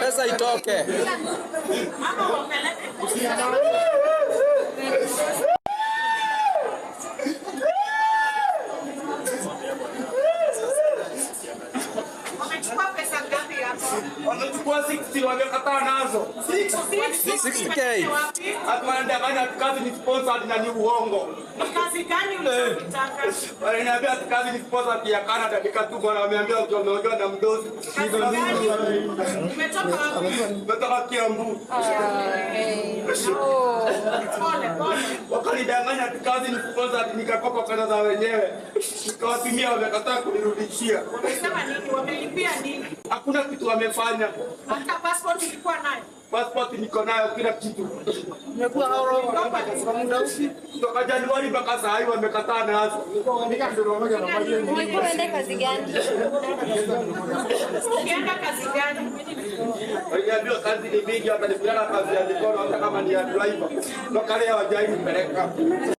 Pesa itoke. Wamechukua 60 wamekataa nazo. 60K. Atwandanganya kazi ni sponsored na ni uongo. Kazi gani unataka? Wananiambia kazi ni sponsored ya Canada, nikatuma na wameambia wameongea na mdozi. Umetoka wapi? Nimetoka Kiambu. Wakanidanganya kazi ni sponsored, nikakopa pesa za wenyewe. Nikawatumia wamekataa kunirudishia. Wamesema nini? Wamelipia nini? Hakuna kitu wamefanya. Hata passport ilikuwa nayo. Passport niko nayo, kila kitu. Umekuwa hauro Kutoka Januari mpaka saa hii wamekataa nazo. Ulikuwa unaenda kazi gani? ukienda kazi gani? Waliambiwa kazi ni mingi, watanipeleka kazi ya mikono hata kama ni ya driver. Mpaka leo hawajawahi nipeleka.